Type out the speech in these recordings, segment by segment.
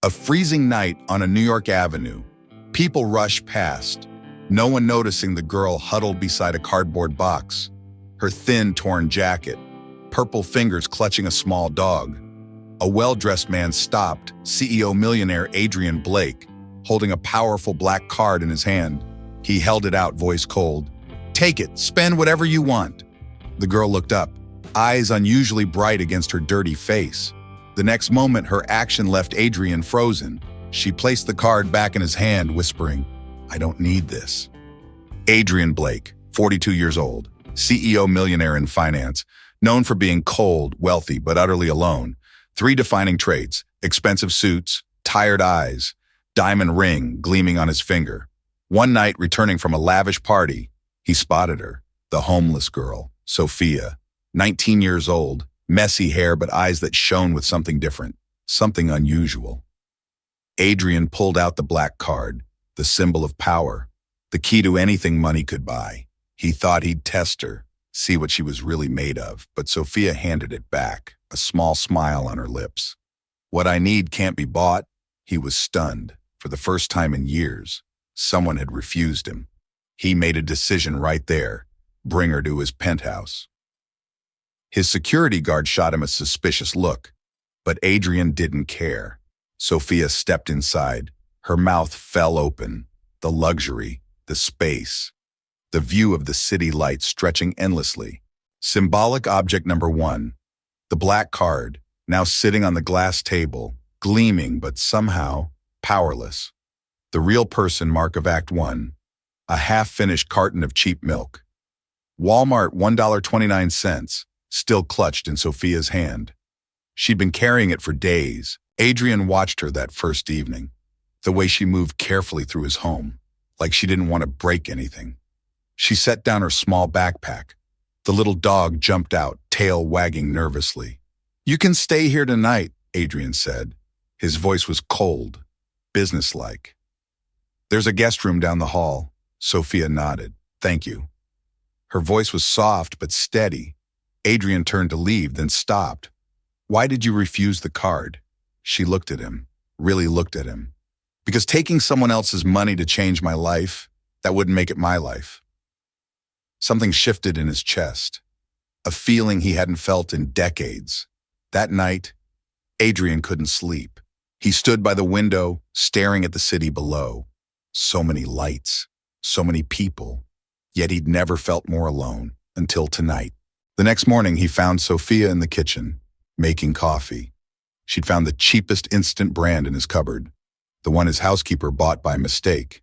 A freezing night on a New York avenue. People rush past, no one noticing the girl huddled beside a cardboard box, her thin, torn jacket, purple fingers clutching a small dog. A well-dressed man stopped, CEO Millionaire Adrian Blake, holding a powerful black card in his hand. He held it out, voice cold. "Take it, spend whatever you want." The girl looked up, eyes unusually bright against her dirty face. The next moment, her action left Adrian frozen. She placed the card back in his hand, whispering, "I don't need this." Adrian Blake, 42 years old, CEO Millionaire in finance, known for being cold, wealthy, but utterly alone. 3 defining traits: expensive suits, tired eyes, diamond ring gleaming on his finger. One night, returning from a lavish party, he spotted her, the homeless girl, Sophia, 19 years old, messy hair but eyes that shone with something different, something unusual. Adrian pulled out the black card, the symbol of power, the key to anything money could buy. He thought he'd test her, see what she was really made of, but Sophia handed it back, a small smile on her lips. "What I need can't be bought." He was stunned. For the first time in years, someone had refused him. He made a decision right there: bring her to his penthouse. His security guard shot him a suspicious look, but Adrian didn't care. Sophia stepped inside. Her mouth fell open. The luxury, the space, the view of the city lights stretching endlessly. Symbolic object number 1, the black card, now sitting on the glass table, gleaming but somehow powerless. The real person mark of Act 1, a half-finished carton of cheap milk. Walmart $1.29, still clutched in Sophia's hand. She'd been carrying it for days. Adrian watched her that first evening, the way she moved carefully through his home, like she didn't want to break anything. She set down her small backpack. The little dog jumped out, tail wagging nervously. "You can stay here tonight," Adrian said. His voice was cold, businesslike. "There's a guest room down the hall." Sophia nodded. "Thank you." Her voice was soft but steady. Adrian turned to leave, then stopped. "Why did you refuse the card?" She looked at him, really looked at him. "Because taking someone else's money to change my life, that wouldn't make it my life." Something shifted in his chest, a feeling he hadn't felt in decades. That night, Adrian couldn't sleep. He stood by the window, staring at the city below. So many lights, so many people, yet he'd never felt more alone until tonight. The next morning, he found Sophia in the kitchen, making coffee. She'd found the cheapest instant brand in his cupboard, the one his housekeeper bought by mistake.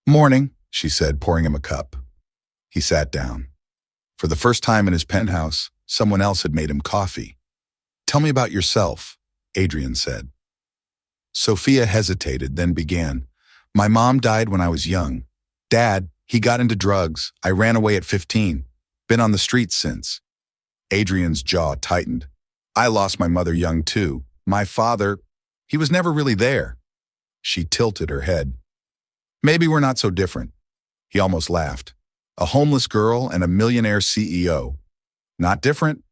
"Morning," she said, pouring him a cup. He sat down. For the first time in his penthouse, someone else had made him coffee. "Tell me about yourself," Adrian said. Sophia hesitated, then began. "My mom died when I was young. Dad, he got into drugs. I ran away at 15. Been on the streets since." Adrian's jaw tightened. "I lost my mother young too. My father, he was never really there." She tilted her head. "Maybe we're not so different." He almost laughed. "A homeless girl and a millionaire CEO. Not different,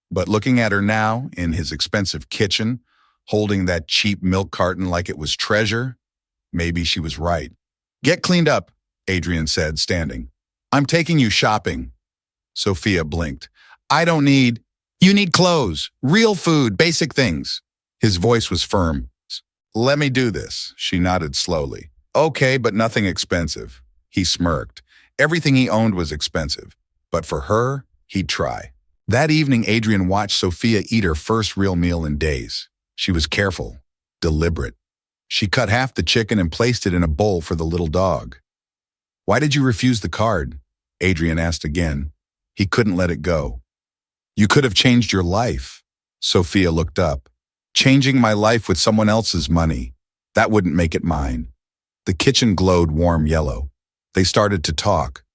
but looking at her now in his expensive kitchen, holding that cheap milk carton like it was treasure, maybe she was right." "Get cleaned up," Adrian said, standing. "I'm taking you shopping." Sophia blinked. You need clothes, real food, basic things." His voice was firm. "Let me do this," she nodded slowly. "Okay, but nothing expensive." He smirked. Everything he owned was expensive, but for her, he'd try. That evening, Adrian watched Sophia eat her first real meal in days. She was careful, deliberate. She cut half the chicken and placed it in a bowl for the little dog. "Why did you refuse the card?" Adrian asked again. He couldn't let it go. "You could have changed your life." Sophia looked up. "Changing my life with someone else's money. That wouldn't make it mine." The kitchen glowed warm yellow. They started to talk.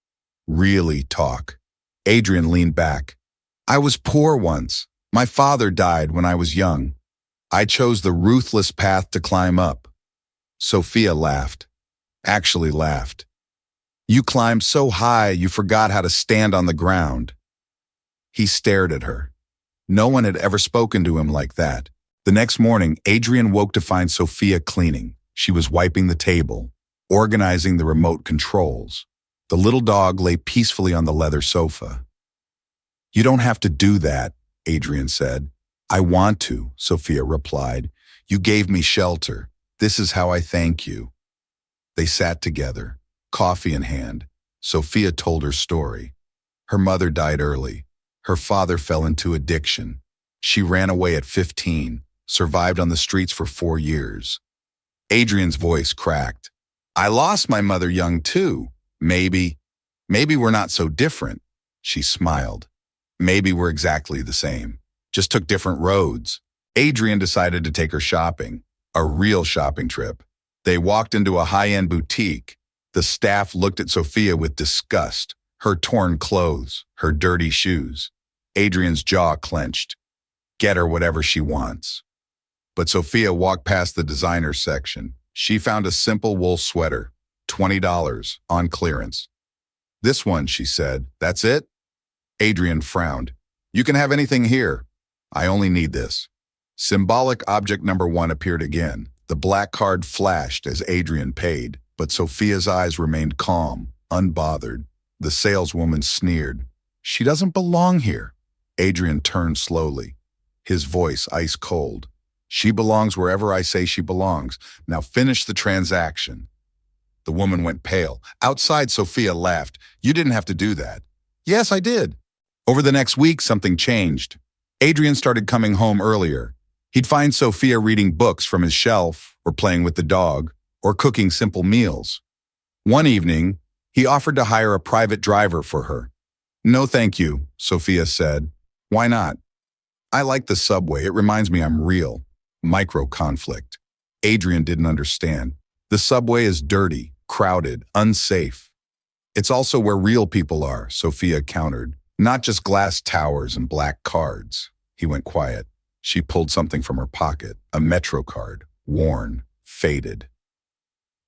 Really talk. Adrian leaned back. "I was poor once. My father died when I was young. I chose the ruthless path to climb up." Sophia laughed. Actually laughed. "You climbed so high you forgot how to stand on the ground." He stared at her. No one had ever spoken to him like that. The next morning, Adrian woke to find Sophia cleaning. She was wiping the table, organizing the remote controls. The little dog lay peacefully on the leather sofa. "You don't have to do that," Adrian said. "I want to," Sophia replied. "You gave me shelter. This is how I thank you." They sat together, coffee in hand. Sophia told her story. Her mother died early. Her father fell into addiction. She ran away at 15, survived on the streets for 4 years. Adrian's voice cracked. "I lost my mother young too. Maybe we're not so different." She smiled. "Maybe we're exactly the same. Just took different roads." Adrian decided to take her shopping, a real shopping trip. They walked into a high-end boutique. The staff looked at Sophia with disgust, her torn clothes, her dirty shoes. Adrian's jaw clenched. Get her whatever she wants. But Sophia walked past the designer section. She found a simple wool sweater, $20, on clearance. "This one," she said. "That's it?" Adrian frowned. "You can have anything here. I only need this." Symbolic object number 1 appeared again. The black card flashed as Adrian paid, but Sophia's eyes remained calm, unbothered. The saleswoman sneered. "She doesn't belong here." Adrian turned slowly, his voice ice cold. "She belongs wherever I say she belongs. Now finish the transaction." The woman went pale. Outside, Sophia laughed. "You didn't have to do that." "Yes, I did." Over the next week, something changed. Adrian started coming home earlier. He'd find Sophia reading books from his shelf, or playing with the dog, or cooking simple meals. One evening, he offered to hire a private driver for her. "No, thank you," Sophia said. "Why not?" "I like the subway. It reminds me I'm real." Micro-conflict. Adrian didn't understand. The subway is dirty, crowded, unsafe. "It's also where real people are," Sophia countered. "Not just glass towers and black cards." He went quiet. She pulled something from her pocket, a Metro card, worn, faded.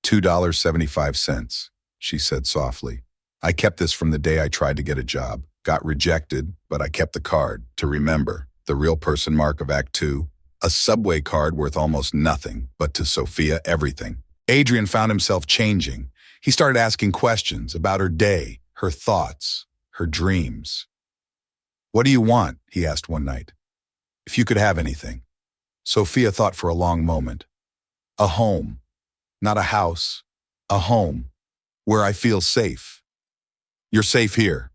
$2.75, she said softly. "I kept this from the day I tried to get a job. Got rejected, but I kept the card, to remember. The real person mark of Act 2. A subway card worth almost nothing, but to Sophia, everything." Adrian found himself changing. He started asking questions about her day, her thoughts, her dreams. "What do you want?" he asked one night. "If you could have anything." Sophia thought for a long moment. "A home. Not a house. A home. Where I feel safe." "You're safe here."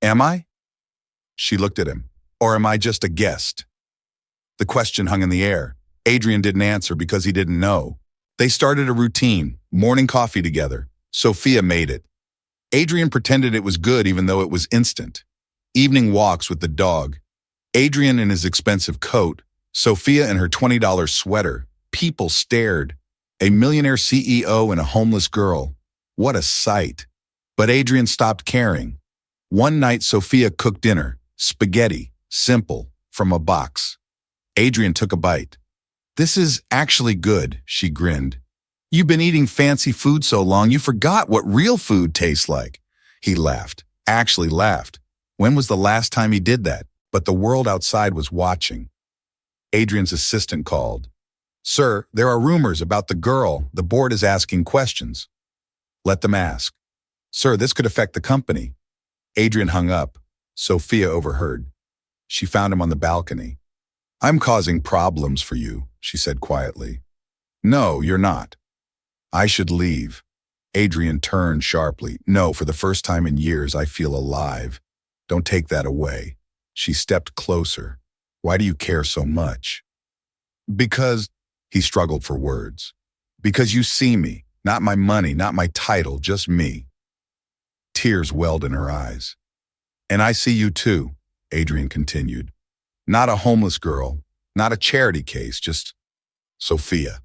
"Am I?" She looked at him. "Or am I just a guest?" The question hung in the air. Adrian didn't answer because he didn't know. They started a routine, morning coffee together. Sophia made it. Adrian pretended it was good even though it was instant. Evening walks with the dog. Adrian in his expensive coat, Sophia in her $20 sweater. People stared. A millionaire CEO and a homeless girl. What a sight. But Adrian stopped caring. One night, Sophia cooked dinner, spaghetti, simple, from a box. Adrian took a bite. "This is actually good," she grinned. "You've been eating fancy food so long, you forgot what real food tastes like." He laughed, actually laughed. When was the last time he did that? But the world outside was watching. Adrian's assistant called. "Sir, there are rumors about the girl. The board is asking questions." "Let them ask." "Sir, this could affect the company." Adrian hung up. Sophia overheard. She found him on the balcony. "I'm causing problems for you," she said quietly. "No, you're not." "I should leave." Adrian turned sharply. "No, for the first time in years, I feel alive. Don't take that away." She stepped closer. "Why do you care so much?" "Because," he struggled for words. "Because you see me, not my money, not my title, just me." Tears welled in her eyes. "And I see you too," Adrian continued. "Not a homeless girl, not a charity case, just Sophia."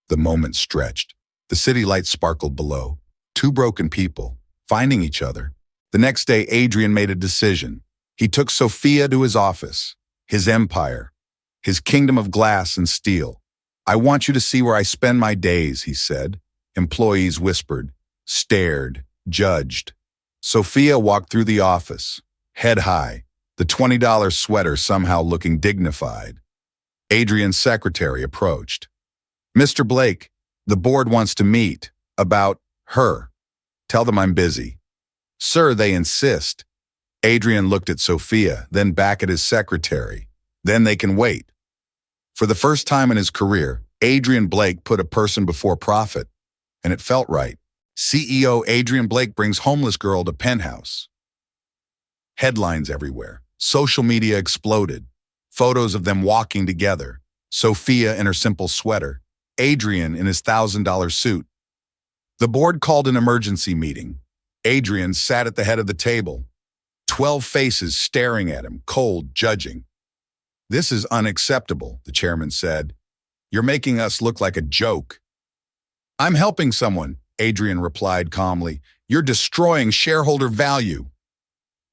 The moment stretched. The city lights sparkled below. Two broken people, finding each other. The next day, Adrian made a decision. He took Sophia to his office, his empire, his kingdom of glass and steel. "I want you to see where I spend my days," he said. Employees whispered, stared, judged. Sophia walked through the office, head high, the $20 sweater somehow looking dignified. Adrian's secretary approached. "Mr. Blake, the board wants to meet about her. Tell them I'm busy." "Sir, they insist." Adrian looked at Sophia, then back at his secretary. "Then they can wait." For the first time in his career, Adrian Blake put a person before profit, and it felt right. CEO Adrian Blake brings homeless girl to penthouse. Headlines everywhere. Social media exploded. Photos of them walking together. Sophia in her simple sweater. Adrian in his $1,000 suit. The board called an emergency meeting. Adrian sat at the head of the table. 12 faces staring at him, cold, judging. "This is unacceptable," the chairman said. "You're making us look like a joke." "I'm helping someone," Adrian replied calmly. "You're destroying shareholder value."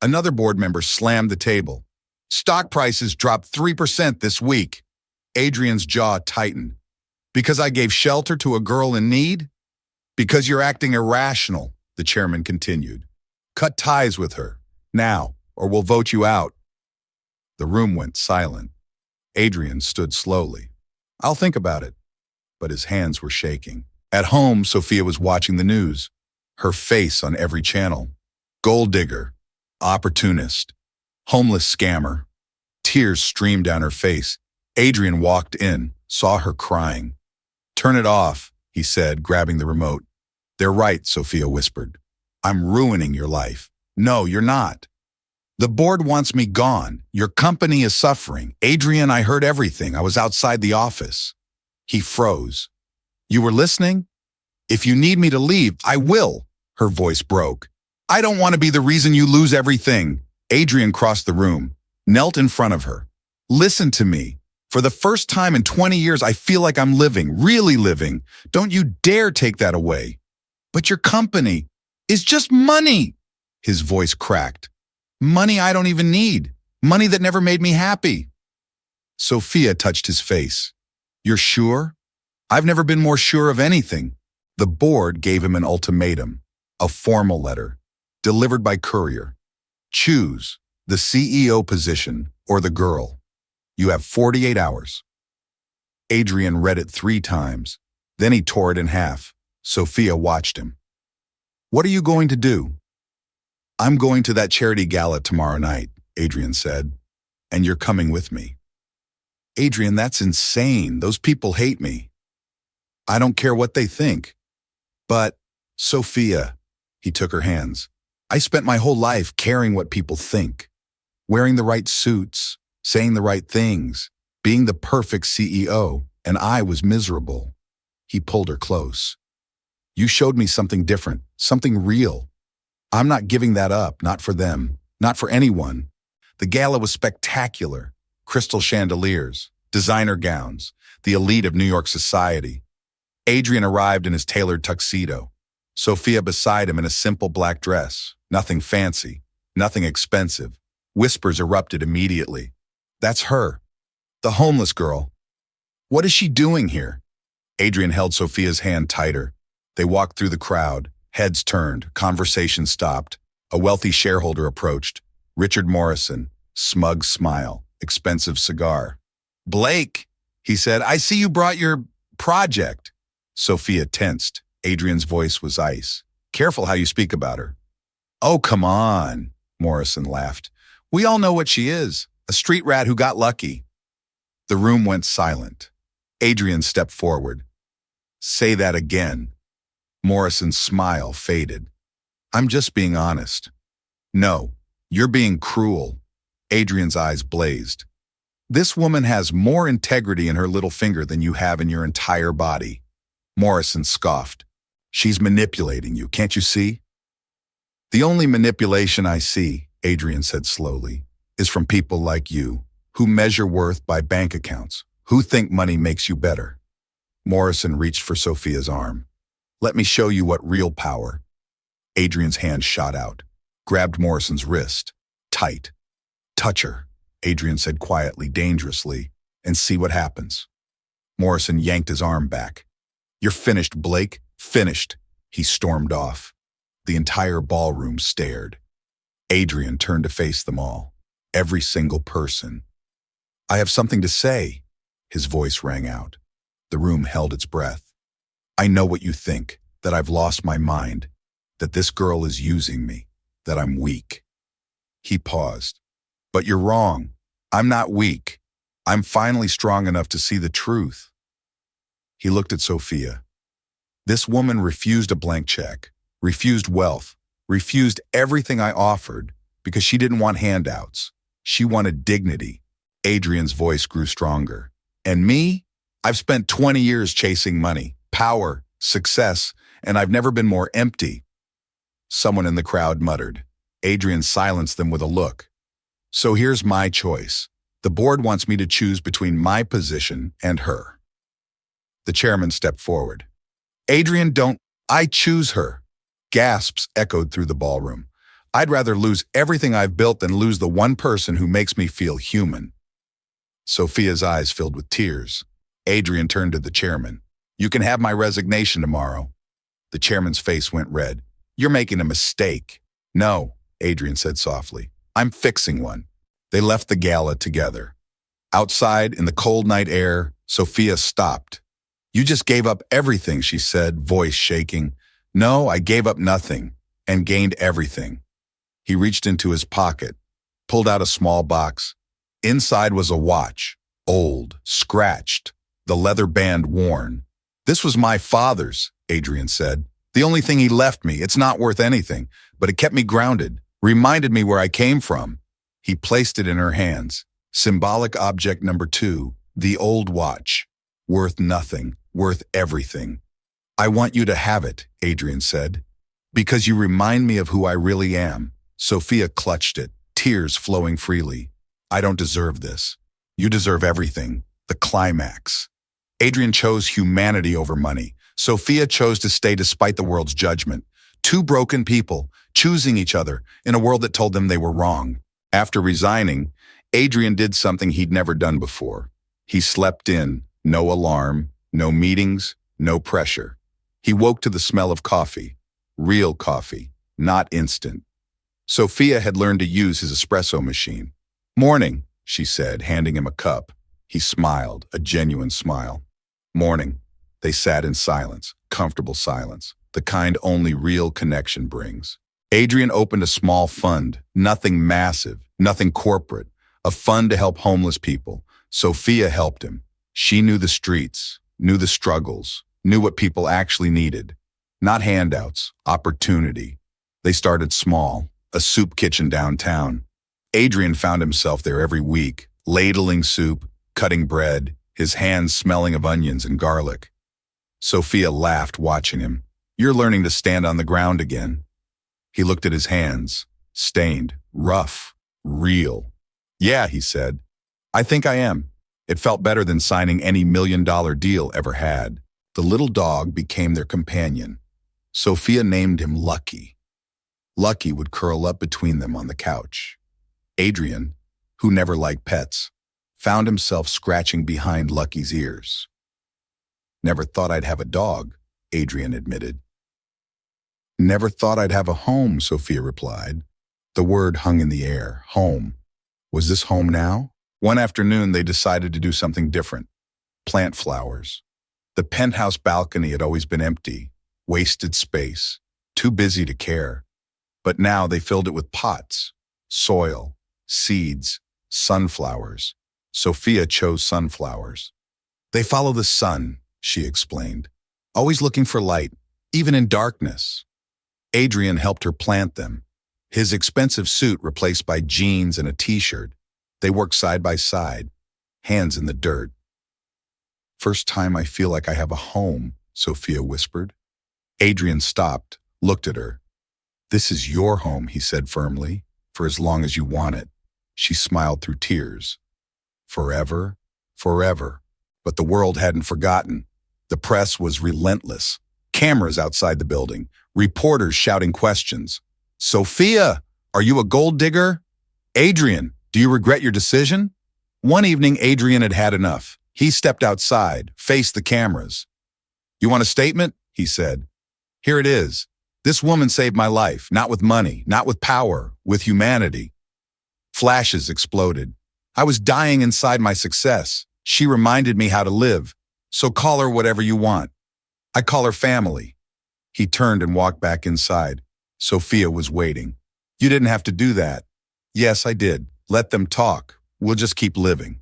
Another board member slammed the table. "Stock prices dropped 3% this week." Adrian's jaw tightened. "Because I gave shelter to a girl in need?" "Because you're acting irrational," the chairman continued. "Cut ties with her, now, or we'll vote you out." The room went silent. Adrian stood slowly. "I'll think about it." But his hands were shaking. At home, Sophia was watching the news. Her face on every channel. Gold digger. Opportunist. Homeless scammer. Tears streamed down her face. Adrian walked in, saw her crying. "Turn it off," he said, grabbing the remote. "They're right," Sophia whispered. "I'm ruining your life." "No, you're not." "The board wants me gone. Your company is suffering." "Adrian, I heard everything. I was outside the office." He froze. "You were listening?" "If you need me to leave, I will." Her voice broke. "I don't want to be the reason you lose everything." Adrian crossed the room, knelt in front of her. "Listen to me. For the first time in 20 years, I feel like I'm living, really living. Don't you dare take that away." "But your company is just money." His voice cracked. "Money I don't even need. Money that never made me happy." Sophia touched his face. "You're sure?" "I've never been more sure of anything." The board gave him an ultimatum, a formal letter, delivered by courier. "Choose the CEO position or the girl. You have 48 hours. Adrian read it 3 times. Then he tore it in half. Sophia watched him. "What are you going to do?" "I'm going to that charity gala tomorrow night," Adrian said. "And you're coming with me." "Adrian, that's insane. Those people hate me." "I don't care what they think." "But, Sophia," he took her hands, "I spent my whole life caring what people think. Wearing the right suits, saying the right things, being the perfect CEO, and I was miserable." He pulled her close. "You showed me something different, something real. I'm not giving that up, not for them, not for anyone." The gala was spectacular. Crystal chandeliers, designer gowns, the elite of New York society. Adrian arrived in his tailored tuxedo. Sophia beside him in a simple black dress. Nothing fancy, nothing expensive. Whispers erupted immediately. "That's her. The homeless girl. What is she doing here?" Adrian held Sophia's hand tighter. They walked through the crowd. Heads turned, conversation stopped. A wealthy shareholder approached. Richard Morrison, smug smile, expensive cigar. "Blake," he said, "I see you brought your project." Sophia tensed. Adrian's voice was ice. "Careful how you speak about her." "Oh, come on," Morrison laughed. "We all know what she is, a street rat who got lucky." The room went silent. Adrian stepped forward. "Say that again." Morrison's smile faded. "I'm just being honest." "No, you're being cruel." Adrian's eyes blazed. "This woman has more integrity in her little finger than you have in your entire body." Morrison scoffed. "She's manipulating you, can't you see?" "The only manipulation I see," Adrian said slowly, "is from people like you, who measure worth by bank accounts, who think money makes you better." Morrison reached for Sophia's arm. "Let me show you what real power." Adrian's hand shot out, grabbed Morrison's wrist, tight. "Touch her," Adrian said quietly, dangerously, "and see what happens." Morrison yanked his arm back. "You're finished, Blake, finished." He stormed off. The entire ballroom stared. Adrian turned to face them all, every single person. "I have something to say." His voice rang out. The room held its breath. I know what you think, that I've lost my mind, that this girl is using me, that I'm weak. He paused. But you're wrong. I'm not weak. I'm finally strong enough to see the truth. He looked at Sophia. This woman refused a blank check, refused wealth, refused everything I offered because she didn't want handouts. She wanted dignity. Adrian's voice grew stronger. And me? I've spent 20 years chasing money, power, success, and I've never been more empty. Someone in the crowd muttered. Adrian silenced them with a look. So here's my choice. The board wants me to choose between my position and her. The chairman stepped forward. Adrian, I choose her. Gasps echoed through the ballroom. I'd rather lose everything I've built than lose the one person who makes me feel human. Sophia's eyes filled with tears. Adrian turned to the chairman. You can have my resignation tomorrow. The chairman's face went red. You're making a mistake. No, Adrian said softly. I'm fixing one. They left the gala together. Outside, in the cold night air, Sophia stopped. You just gave up everything, she said, voice shaking. No, I gave up nothing and gained everything. He reached into his pocket, pulled out a small box. Inside was a watch, old, scratched, the leather band worn. This was my father's, Adrian said. The only thing he left me, it's not worth anything, but it kept me grounded, reminded me where I came from. He placed it in her hands. Symbolic object number 2, the old watch. Worth nothing, worth everything. I want you to have it, Adrian said, because you remind me of who I really am. Sophia clutched it, tears flowing freely. I don't deserve this. You deserve everything, the climax. Adrian chose humanity over money. Sophia chose to stay despite the world's judgment. Two broken people, choosing each other in a world that told them they were wrong. After resigning, Adrian did something he'd never done before. He slept in, no alarm, no meetings, no pressure. He woke to the smell of coffee, real coffee, not instant. Sophia had learned to use his espresso machine. Morning, she said, handing him a cup. He smiled, a genuine smile. Morning. They sat in silence, comfortable silence, the kind only real connection brings. Adrian opened a small fund, nothing massive, nothing corporate, a fund to help homeless people. Sophia helped him. She knew the streets, knew the struggles, knew what people actually needed. Not handouts, opportunity. They started small, a soup kitchen downtown. Adrian found himself there every week, ladling soup, cutting bread, his hands smelling of onions and garlic. Sophia laughed, watching him. You're learning to stand on the ground again. He looked at his hands, stained, rough, real. Yeah, he said. I think I am. It felt better than signing any $1 million deal ever had. The little dog became their companion. Sophia named him Lucky. Lucky would curl up between them on the couch. Adrian, who never liked pets, found himself scratching behind Lucky's ears. Never thought I'd have a dog, Adrian admitted. Never thought I'd have a home, Sophia replied. The word hung in the air, home. Was this home now? One afternoon, they decided to do something different. Plant flowers. The penthouse balcony had always been empty, wasted space, too busy to care. But now they filled it with pots, soil, seeds, sunflowers. Sophia chose sunflowers. They follow the sun, she explained, always looking for light, even in darkness. Adrian helped her plant them. His expensive suit replaced by jeans and a t-shirt. They worked side by side, hands in the dirt. First time I feel like I have a home, Sophia whispered. Adrian stopped, looked at her. This is your home, he said firmly, for as long as you want it. She smiled through tears. Forever, forever. But the world hadn't forgotten. The press was relentless. Cameras outside the building, reporters shouting questions. Sophia, are you a gold digger? Adrian, do you regret your decision? One evening, Adrian had had enough. He stepped outside, faced the cameras. You want a statement? He said. Here it is. This woman saved my life, not with money, not with power, with humanity. Flashes exploded. I was dying inside my success. She reminded me how to live, so call her whatever you want. I call her family. He turned and walked back inside. Sophia was waiting. You didn't have to do that. Yes, I did. Let them talk. We'll just keep living.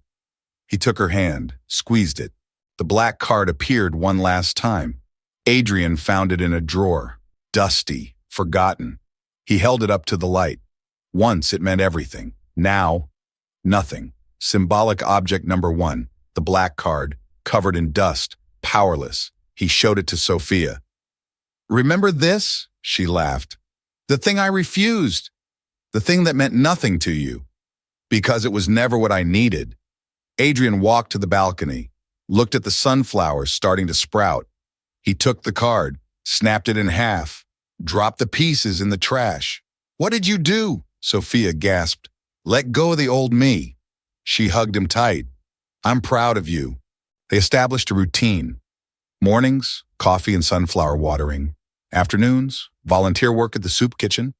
He took her hand, squeezed it. The black card appeared one last time. Adrian found it in a drawer, dusty, forgotten. He held it up to the light. Once it meant everything. Now, nothing. Symbolic object number 1, the black card, covered in dust, powerless. He showed it to Sophia. Remember this? She laughed. The thing I refused. The thing that meant nothing to you. Because it was never what I needed. Adrian walked to the balcony, looked at the sunflowers starting to sprout. He took the card, snapped it in half, dropped the pieces in the trash. What did you do? Sophia gasped. Let go of the old me. She hugged him tight. I'm proud of you. They established a routine. Mornings, coffee and sunflower watering. Afternoons, volunteer work at the soup kitchen.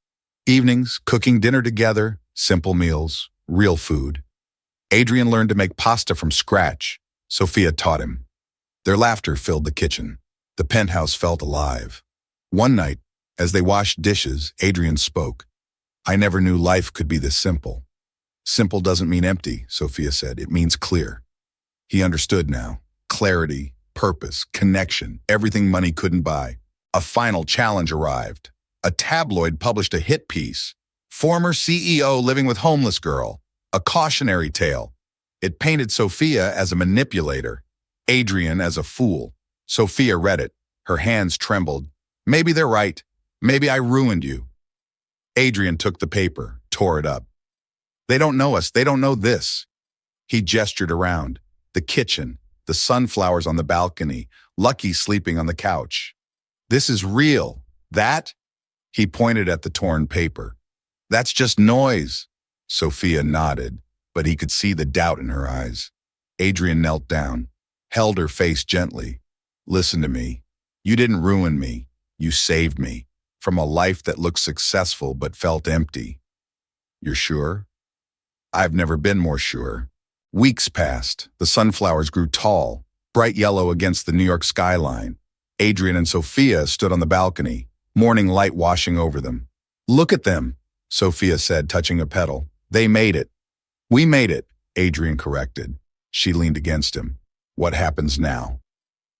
Evenings, cooking dinner together, simple meals, real food. Adrian learned to make pasta from scratch. Sophia taught him. Their laughter filled the kitchen. The penthouse felt alive. One night, as they washed dishes, Adrian spoke. I never knew life could be this simple. Simple doesn't mean empty, Sophia said. It means clear. He understood now. Clarity, purpose, connection, everything money couldn't buy. A final challenge arrived. A tabloid published a hit piece. Former CEO living with homeless girl. A cautionary tale. It painted Sophia as a manipulator, Adrian as a fool. Sophia read it. Her hands trembled. Maybe they're right. Maybe I ruined you. Adrian took the paper, tore it up. They don't know us. They don't know this. He gestured around. The kitchen, the sunflowers on the balcony, Lucky sleeping on the couch. This is real. That? He pointed at the torn paper. That's just noise. Sophia nodded, but he could see the doubt in her eyes. Adrian knelt down, held her face gently. Listen to me. You didn't ruin me. You saved me from a life that looked successful but felt empty. You're sure? I've never been more sure. Weeks passed. The sunflowers grew tall, bright yellow against the New York skyline. Adrian and Sophia stood on the balcony, morning light washing over them. Look at them, Sophia said, touching a petal. They made it. We made it, Adrian corrected. She leaned against him. What happens now?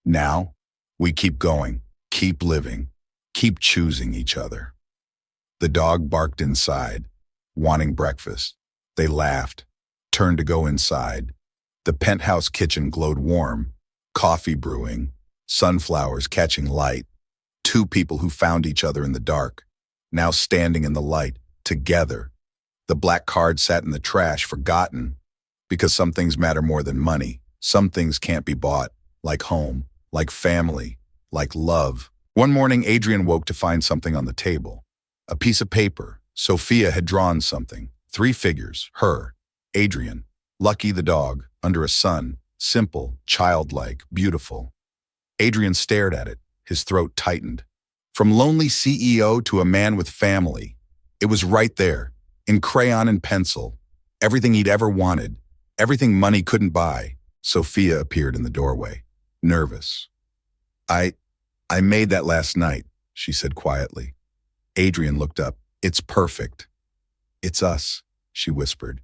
Now, we keep going, keep living, keep choosing each other. The dog barked inside, wanting breakfast. They laughed, turned to go inside. The penthouse kitchen glowed warm, coffee brewing, sunflowers catching light. Two people who found each other in the dark, now standing in the light, together. The black card sat in the trash, forgotten, because some things matter more than money. Some things can't be bought, like home, like family, like love. One morning, Adrian woke to find something on the table. A piece of paper. Sophia had drawn something. 3 figures, her, Adrian, Lucky the dog, under a sun, simple, childlike, beautiful. Adrian stared at it, his throat tightened. From lonely CEO to a man with family, it was right there, in crayon and pencil, everything he'd ever wanted, everything money couldn't buy. Sophia appeared in the doorway, nervous. I made that last night, she said quietly. Adrian looked up. It's perfect. It's us, she whispered.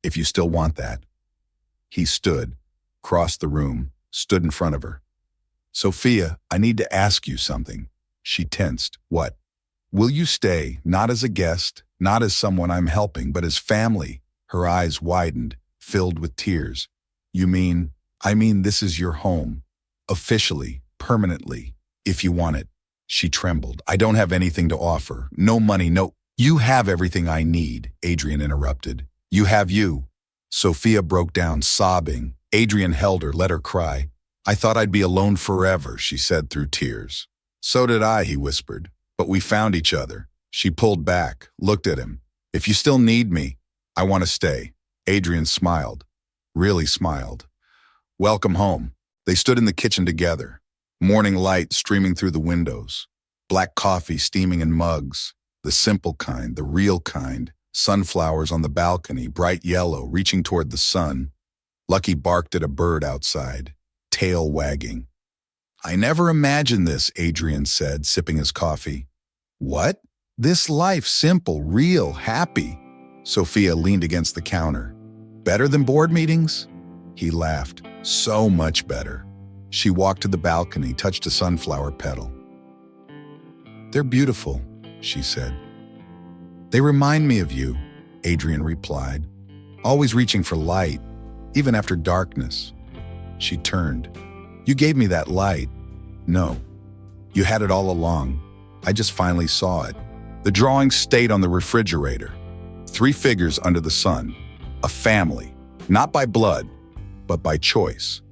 If you still want that. He stood, crossed the room, stood in front of her. Sophia, I need to ask you something. She tensed. What? Will you stay, not as a guest, not as someone I'm helping, but as family? Her eyes widened, filled with tears. You mean? I mean this is your home. Officially, permanently, if you want it. She trembled. I don't have anything to offer. No money, no. You have everything I need, Adrian interrupted. You have you. Sophia broke down, sobbing. Adrian held her, let her cry. I thought I'd be alone forever, she said through tears. So did I, he whispered. But we found each other. She pulled back, looked at him. If you still need me, I want to stay. Adrian smiled. Really smiled. Welcome home. They stood in the kitchen together. Morning light streaming through the windows. Black coffee steaming in mugs. The simple kind, the real kind. Sunflowers on the balcony, bright yellow, reaching toward the sun. Lucky barked at a bird outside, tail wagging. I never imagined this, Adrian said, sipping his coffee. What? This life, simple, real, happy. Sophia leaned against the counter. Better than board meetings? He laughed. So much better. She walked to the balcony, touched a sunflower petal. They're beautiful, she said. They remind me of you, Adrian replied. Always reaching for light, even after darkness. She turned. You gave me that light. No, you had it all along. I just finally saw it. The drawing stayed on the refrigerator. 3 figures under the sun. A family, not by blood, but by choice.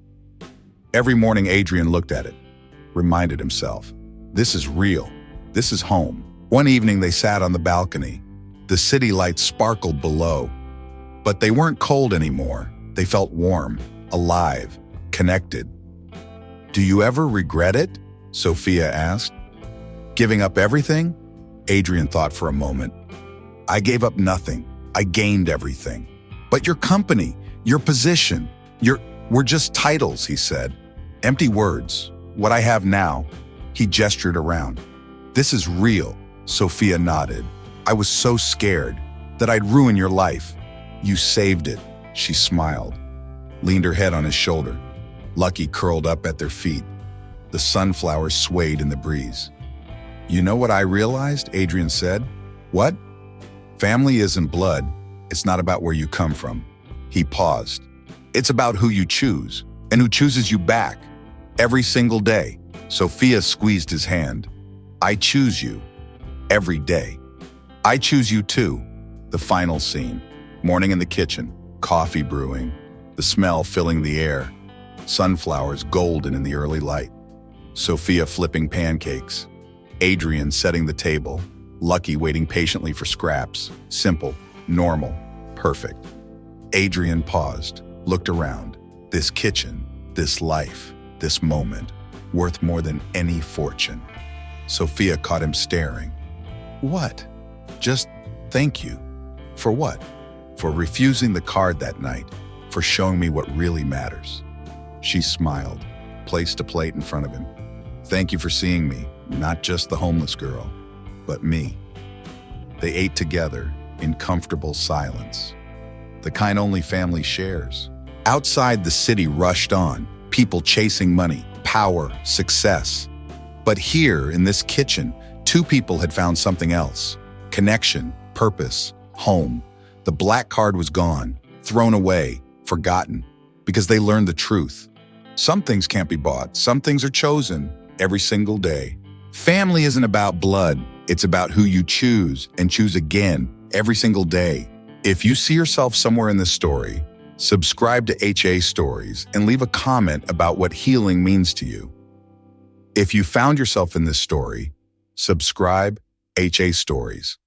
Every morning Adrian looked at it, reminded himself, this is real. This is home. One evening they sat on the balcony. The city lights sparkled below. But they weren't cold anymore. They felt warm, alive, connected. Do you ever regret it? Sophia asked. Giving up everything? Adrian thought for a moment. I gave up nothing. I gained everything. But your company, your position, we're just titles, he said. Empty words. What I have now. He gestured around. This is real, Sophia nodded. I was so scared that I'd ruin your life. You saved it, she smiled, leaned her head on his shoulder. Lucky curled up at their feet. The sunflowers swayed in the breeze. You know what I realized? Adrian said. What? Family isn't blood. It's not about where you come from. He paused. It's about who you choose and who chooses you back every single day. Sophia squeezed his hand. I choose you every day. I choose you too. The final scene. Morning in the kitchen, coffee brewing, the smell filling the air, sunflowers golden in the early light. Sophia flipping pancakes, Adrian setting the table, Lucky waiting patiently for scraps. Simple, normal, perfect. Adrian paused, looked around. This kitchen, this life, this moment, worth more than any fortune. Sophia caught him staring. What? Just thank you. For what? For refusing the card that night, for showing me what really matters. She smiled, placed a plate in front of him. Thank you for seeing me, not just the homeless girl, but me. They ate together in comfortable silence, the kind only family shares. Outside, the city rushed on, people chasing money, power, success. But here, in this kitchen, 2 people had found something else. Connection, purpose, home. The black card was gone, thrown away, forgotten, because they learned the truth. Some things can't be bought, some things are chosen every single day. Family isn't about blood, it's about who you choose and choose again every single day. If you see yourself somewhere in this story, subscribe to HA Stories and leave a comment about what healing means to you. If you found yourself in this story, subscribe HA Stories.